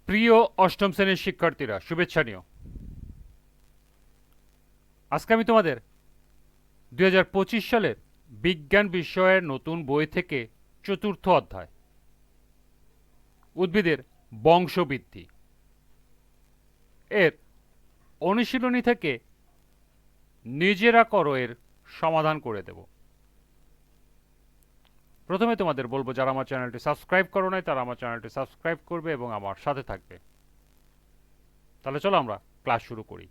প্রিয় অষ্টম শ্রেণীর শিক্ষার্থীরা, শুভেচ্ছা নিও। আজকে আমি তোমাদের 2025 সালের বিজ্ঞান বিষয়ের নতুন বই থেকে চতুর্থ অধ্যায় উদ্ভিদের বংশবৃদ্ধি এর অনুশীলনী থেকে নিজেরা করো এর সমাধান করে দেব। প্রথমে তোমাদের বলবো, যারা আমার চ্যানেলটি সাবস্ক্রাইব করো নাই তারা আমার চ্যানেলটি সাবস্ক্রাইব করবে এবং আমার সাথে থাকবে। তাহলে চলো আমরা ক্লাস শুরু করি।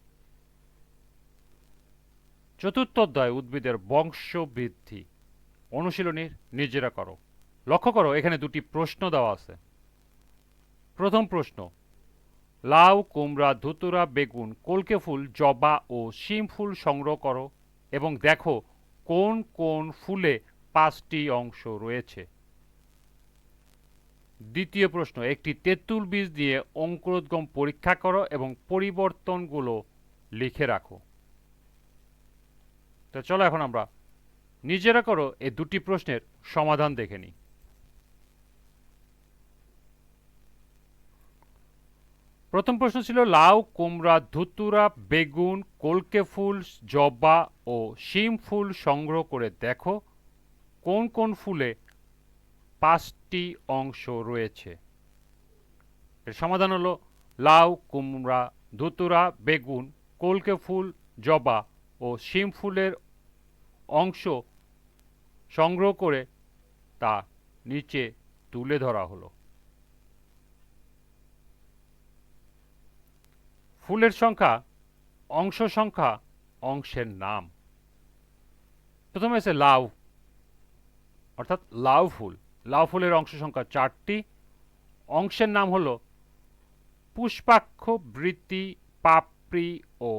চতুর্থ অধ্যায় উদ্ভিদের বংশবৃদ্ধি অনুশীলনীর নিজেরা করো। লক্ষ্য করো, এখানে দুটি প্রশ্ন দেওয়া আছে। প্রথম প্রশ্ন, লাউ, কুমড়া, ধুতুরা, বেগুন, কলকে ফুল, জবা ও শিম ফুল সংগ্রহ করো এবং দেখো কোন কোন ফুলে 5টি অংশ রয়েছে। দ্বিতীয় প্রশ্ন, একটি তেঁতুল বীজ দিয়ে অঙ্কুরোদ্গম পরীক্ষা করো এবং পরিবর্তনগুলো লিখে রাখো। তো চলো এখন আমরা নিজেরা করো এই দুটি প্রশ্নের সমাধান দেখে নিই। প্রথম প্রশ্ন ছিল, লাউ, কুমড়া, ধুতুরা, বেগুন, কলকে ফুল, জবা ও শিম ফুল সংগ্রহ করে দেখো কোন কোন ফুলে 5টি অংশ রয়েছে। এর সমাধান হলো, লাউ, কুমড়া, ধুতুরা, বেগুন, কলকে ফুল, জবা ও শিম ফুলের অংশ সংগ্রহ করে তা নিচে তুলে ধরা হলো। ফুলের সংখ্যা, অংশ সংখ্যা, অংশের নাম। প্রথমে আছে লাউ, অর্থাৎ লাউ ফুল। লাউ ফুলের অংশ সংখ্যা 4টি। অংশের নাম হলো পুষ্পাক্ষ, বৃতি, পাপড়ি ও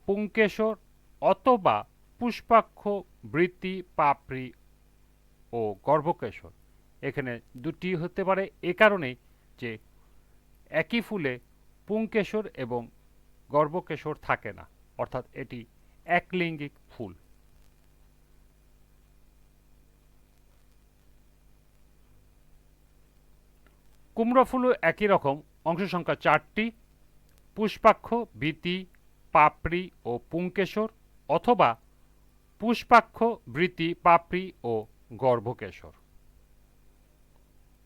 পুংকেশর, অথবা পুষ্পাক্ষ, বৃতি, পাপড়ি ও গর্ভকেশর। এখানে দুটি হতে পারে এ কারণেই যে একই ফুলে পুংকেশর এবং গর্ভকেশর থাকে না, অর্থাৎ এটি একলিঙ্গিক ফুল। কুমড়া ফুলও একই রকম, অংশ সংখ্যা 4টি। পুষ্পাক্ষ, বৃতি, পাপড়ি ও পুংকেশর, অথবা পুষ্পাক্ষ, বৃতি, পাপড়ি ও গর্ভকেশর।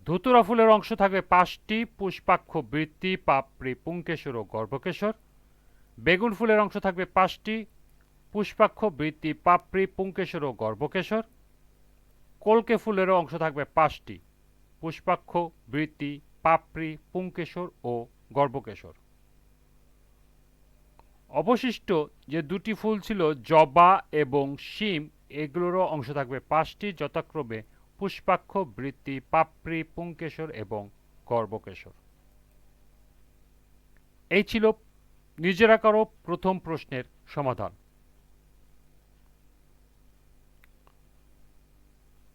ধুতুরা ফুলের অংশ থাকবে 5টি, পুষ্পাক্ষ, বৃতি, পাপড়ি, পুংকেশর ও গর্ভকেশর। বেগুন ফুলের অংশ থাকবে 5টি, পুষ্পাক্ষ, বৃতি, পাপড়ি, পুংকেশর ও গর্ভকেশর। কলকে ফুলেরও অংশ থাকবে 5টি, পুষ্পাক্ষ, বৃতি, পাপড়ি, পুংকেশর ও গর্ভকেশর। অবশিষ্ট যে দুটি ফুল ছিল জবা এবং শিম, এগুলোরও অংশ থাকবে 5টি, যথাক্রমে পুষ্পাক্ষ, বৃতি, পাপড়ি, পুংকেশর এবং গর্ভকেশর। এই ছিল নিজেরা করো প্রথম প্রশ্নের সমাধান।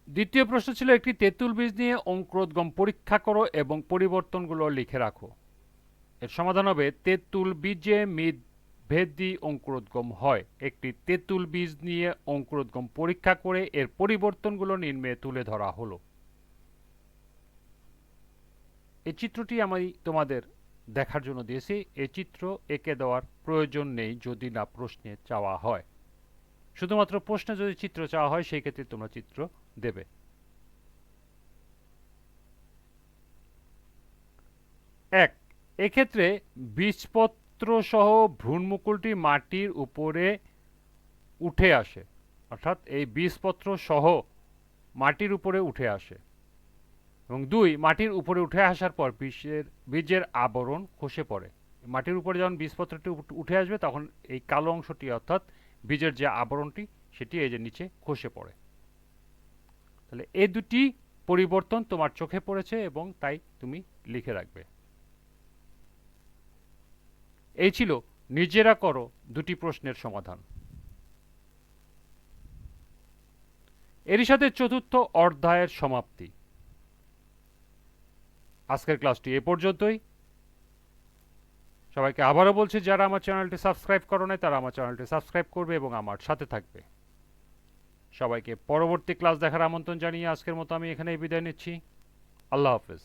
দ্বিতীয় প্রশ্ন ছিল, একটি তেঁতুল বীজ নিয়ে অঙ্কুরোদ্গম পরীক্ষা করো এবং পরিবর্তনগুলো লিখে রাখো। এর সমাধান হবে, তেঁতুল বীজে মিতভেদী অঙ্কুরোদ্গম হয়। একটি তেঁতুল বীজ নিয়ে অঙ্কুরোদ্গম পরীক্ষা করে এর পরিবর্তনগুলো নিম্নে তুলে ধরা হলো। এই চিত্রটি আমি তোমাদের দেখার জন্য দিয়েছি। এই চিত্র এঁকে দেওয়ার প্রয়োজন নেই যদি না প্রশ্নে চাওয়া হয়। শুধুমাত্র প্রশ্নে যদি চিত্র চাওয়া হয় সেই ক্ষেত্রে তোমরা চিত্র দেবে। এক, এক্ষেত্রে বীজপত্র সহ ভ্রূণমুকুলটি মাটির উপরে উঠে আসে, অর্থাৎ এই বীজপত্র সহ মাটির উপরে উঠে আসে। এবং 2, মাটির উপরে উঠে আসার পর বীজের আবরণ খসে পড়ে। মাটির উপরে যখন বীজপত্রটি উঠে আসবে তখন এই কালো অংশটি, অর্থাৎ বীজের যে আবরণটি, সেটি এই যে নিচে খসে পড়ে। তাহলে এই দুটি পরিবর্তন তোমার চোখে পড়েছে এবং তাই তুমি লিখে রাখবে। এই ছিল নিজেরা করো দুটি প্রশ্নের সমাধান। এরই সাথে চতুর্থ অধ্যায়ের সমাপ্তি। আজকের ক্লাসটি এ পর্যন্তই। সবাইকে আবারও বলছি, যারা আমার চ্যানেলটি সাবস্ক্রাইব করো নাই তারা আমার চ্যানেলটি সাবস্ক্রাইব করবে এবং আমার সাথে থাকবে। সবাইকে পরবর্তী ক্লাস দেখার আমন্ত্রণ জানিয়ে আজকের মতো আমি এখানেই বিদায় নিচ্ছি। আল্লাহ হাফেজ।